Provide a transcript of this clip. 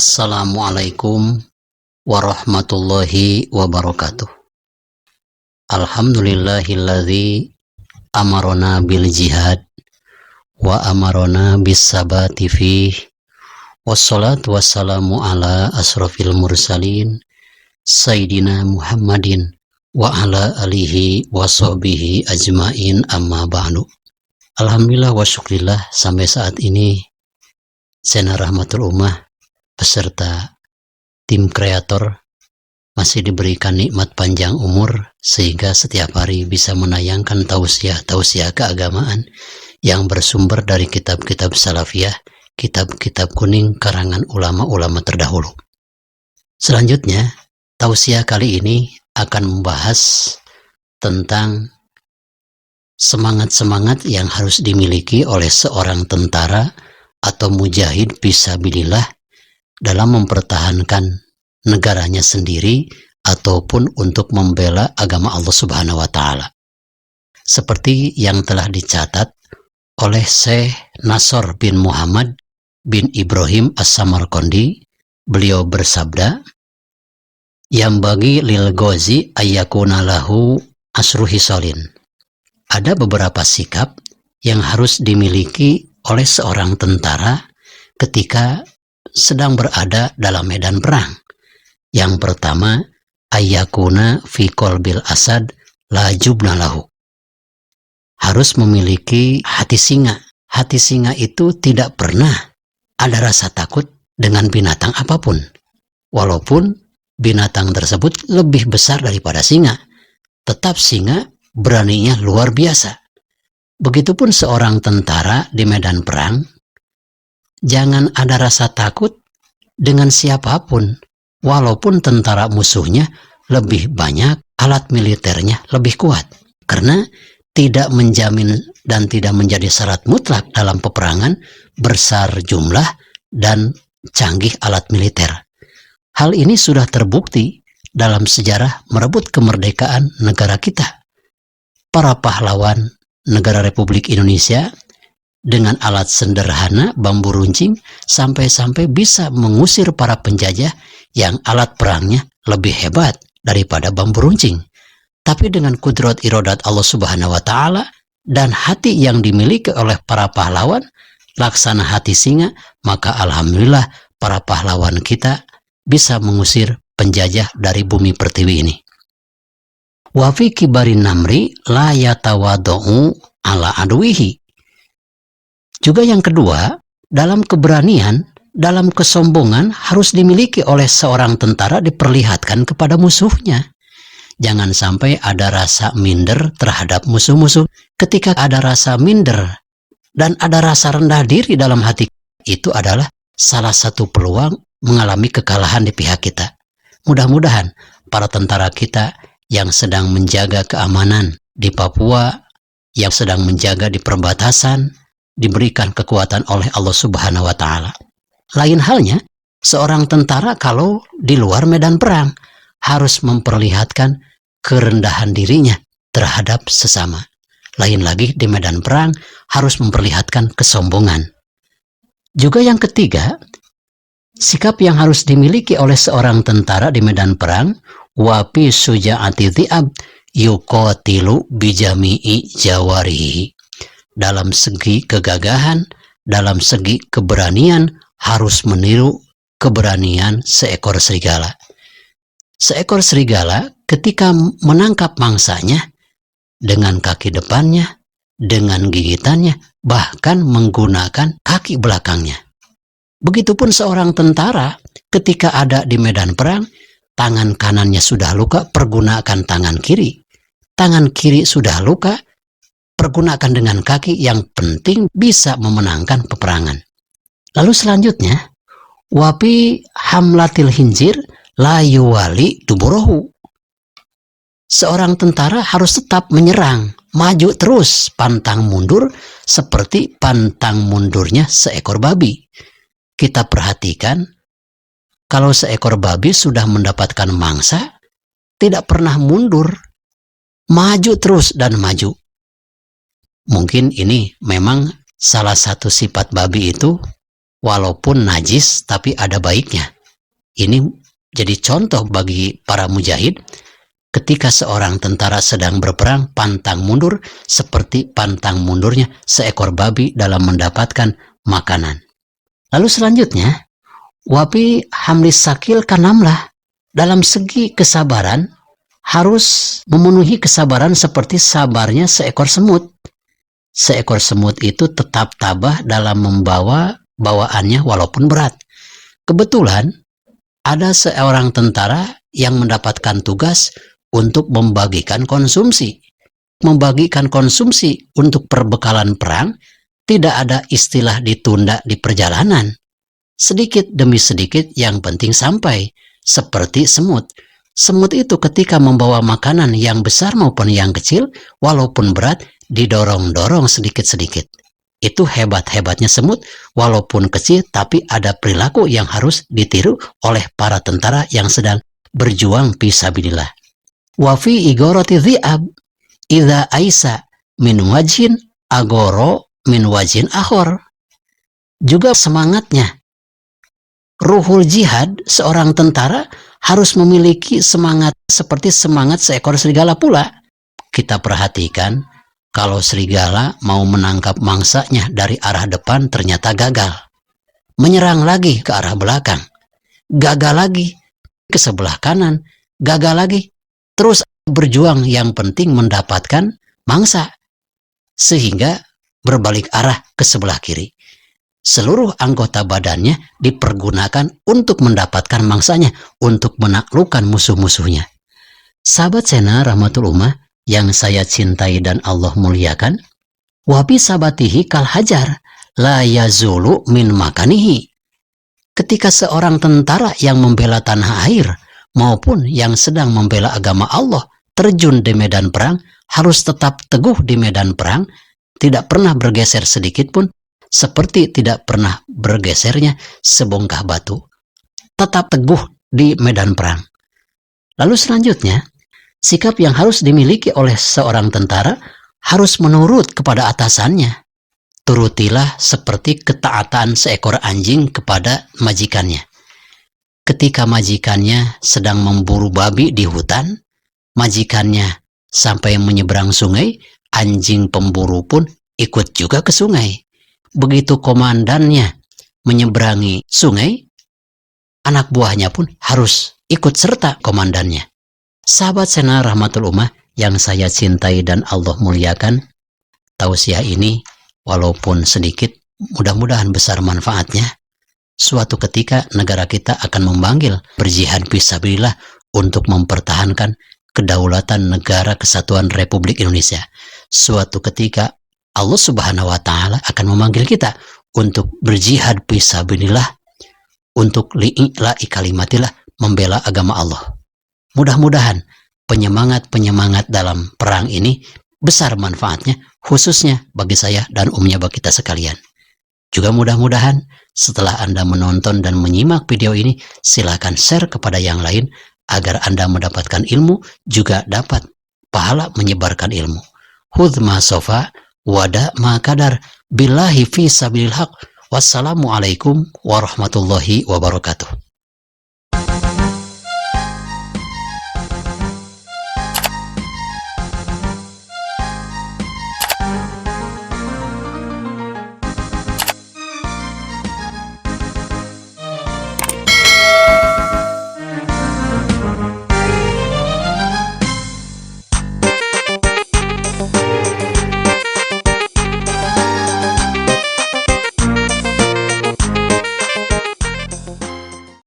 Assalamualaikum warahmatullahi wabarakatuh. Alhamdulillahilladzi amarona bil jihad wa amarona bis sabati fih, wassalatu wassalamu ala asrafil mursalin Sayyidina Muhammadin wa ala alihi wa sahbihi ajmain, amma ba'du. Alhamdulillah wa syukrillah, sampai saat ini Channel Rahmatul Ummah beserta tim kreator masih diberikan nikmat panjang umur sehingga setiap hari bisa menayangkan tausiah keagamaan yang bersumber dari kitab-kitab salafiyah, kitab-kitab kuning karangan ulama-ulama terdahulu. Selanjutnya, tausiah kali ini akan membahas tentang semangat-semangat yang harus dimiliki oleh seorang tentara atau mujahid fisabilillah dalam mempertahankan negaranya sendiri ataupun untuk membela agama Allah Subhanahu wa Ta'ala. Seperti yang telah dicatat oleh Syekh Nasr bin Muhammad bin Ibrahim As-Samarqandi, beliau bersabda, "Yang bagi lil ghazi ayyakuna lahu asru hisalin." Ada beberapa sikap yang harus dimiliki oleh seorang tentara ketika sedang berada dalam medan perang. Yang pertama, ayyakuna fi qalbil asad la jubna lahu. Harus memiliki hati singa. Hati singa itu tidak pernah ada rasa takut dengan binatang apapun, walaupun binatang tersebut lebih besar daripada singa. Tetap singa beraninya luar biasa. Begitupun seorang tentara di medan perang, jangan ada rasa takut dengan siapapun, walaupun tentara musuhnya lebih banyak, alat militernya lebih kuat. Karena tidak menjamin dan tidak menjadi syarat mutlak dalam peperangan besar jumlah dan canggih alat militer. Hal ini sudah terbukti dalam sejarah merebut kemerdekaan negara kita. Para pahlawan negara Republik Indonesia dengan alat sederhana bambu runcing sampai-sampai bisa mengusir para penjajah yang alat perangnya lebih hebat daripada bambu runcing. Tapi dengan kudrat iradat Allah Subhanahu wa Ta'ala dan hati yang dimiliki oleh para pahlawan, laksana hati singa, maka alhamdulillah para pahlawan kita bisa mengusir penjajah dari bumi pertiwi ini. Wa fi kibarin namri la yatawadu'u ala adwihi. Juga yang kedua, dalam keberanian, dalam kesombongan harus dimiliki oleh seorang tentara diperlihatkan kepada musuhnya. Jangan sampai ada rasa minder terhadap musuh-musuh. Ketika ada rasa minder dan ada rasa rendah diri dalam hati, itu adalah salah satu peluang mengalami kekalahan di pihak kita. Mudah-mudahan para tentara kita yang sedang menjaga keamanan di Papua, yang sedang menjaga di perbatasan, diberikan kekuatan oleh Allah Subhanahu wa Ta'ala. Lain halnya, seorang tentara kalau di luar medan perang harus memperlihatkan kerendahan dirinya terhadap sesama. Lain lagi di medan perang harus memperlihatkan kesombongan. Juga yang ketiga, sikap yang harus dimiliki oleh seorang tentara di medan perang, wapi suja'ati dhi'ab yuqatilu bijami'i jawarihi. Dalam segi kegagahan, dalam segi keberanian, harus meniru keberanian seekor serigala. Seekor serigala ketika menangkap mangsanya, dengan kaki depannya, dengan gigitannya, bahkan menggunakan kaki belakangnya. Begitupun seorang tentara ketika ada di medan perang, tangan kanannya sudah luka, pergunakan tangan kiri. Tangan kiri sudah luka, pergunakan dengan kaki, yang penting bisa memenangkan peperangan. Lalu selanjutnya, wapi hamlatil hinjir la yuwali duburahu. Seorang tentara harus tetap menyerang, maju terus, pantang mundur seperti pantang mundurnya seekor babi. Kita perhatikan, kalau seekor babi sudah mendapatkan mangsa, tidak pernah mundur, maju terus dan maju. Mungkin ini memang salah satu sifat babi itu walaupun najis tapi ada baiknya. Ini jadi contoh bagi para mujahid ketika seorang tentara sedang berperang, pantang mundur seperti pantang mundurnya seekor babi dalam mendapatkan makanan. Lalu selanjutnya, wabi hamlis sakil kanamlah, dalam segi kesabaran harus memenuhi kesabaran seperti sabarnya seekor semut. Seekor semut itu tetap tabah dalam membawa bawaannya walaupun berat. Kebetulan ada seorang tentara yang mendapatkan tugas untuk membagikan konsumsi. Membagikan konsumsi untuk perbekalan perang, tidak ada istilah ditunda di perjalanan. Sedikit demi sedikit yang penting sampai, seperti semut. Semut itu ketika membawa makanan yang besar maupun yang kecil, walaupun berat, didorong-dorong sedikit-sedikit. Itu hebat-hebatnya semut, walaupun kecil tapi ada perilaku yang harus ditiru oleh para tentara yang sedang berjuang fisabilillah. Wa fi igorati dhi'ab idza aisa min wajhin agoro min wajhin akhor. Juga semangatnya ruhul jihad, seorang tentara harus memiliki semangat seperti semangat seekor serigala pula. Kita perhatikan, kalau serigala mau menangkap mangsanya dari arah depan ternyata gagal. Menyerang lagi ke arah belakang. Gagal lagi ke sebelah kanan. Gagal lagi. Terus berjuang, yang penting mendapatkan mangsa. Sehingga berbalik arah ke sebelah kiri. Seluruh anggota badannya dipergunakan untuk mendapatkan mangsanya, untuk menaklukkan musuh-musuhnya. Sahabat Sena Rahmatul Ummah yang saya cintai dan Allah muliakan, wabi sabatihi kal hajar la yazulu min makanihi. Ketika seorang tentara yang membela tanah air maupun yang sedang membela agama Allah terjun di medan perang, harus tetap teguh di medan perang, tidak pernah bergeser sedikit pun, seperti tidak pernah bergesernya sebongkah batu. Tetap teguh di medan perang. Lalu selanjutnya, sikap yang harus dimiliki oleh seorang tentara harus menurut kepada atasannya. Turutilah seperti ketaatan seekor anjing kepada majikannya. Ketika majikannya sedang memburu babi di hutan, majikannya sampai menyeberang sungai, anjing pemburu pun ikut juga ke sungai. Begitu komandannya menyeberangi sungai, anak buahnya pun harus ikut serta komandannya. Sahabat Sena Rahmatul Ummah yang saya cintai dan Allah muliakan, tausiah ini walaupun sedikit, mudah-mudahan besar manfaatnya. Suatu ketika negara kita akan memanggil berjihad fisabilillah untuk mempertahankan kedaulatan negara kesatuan Republik Indonesia. Suatu ketika Allah Subhanahu wa Ta'ala akan memanggil kita untuk berjihad fisabilillah, untuk li'ila'i kalimatillah, membela agama Allah. Mudah-mudahan penyemangat-penyemangat dalam perang ini besar manfaatnya, khususnya bagi saya dan umumnya bagi kita sekalian. Juga mudah-mudahan setelah Anda menonton dan menyimak video ini, silakan share kepada yang lain agar Anda mendapatkan ilmu, juga dapat pahala menyebarkan ilmu. Hudma sofa wada makadar billahi fi sabilil haq. Wassalamualaikum warahmatullahi wabarakatuh.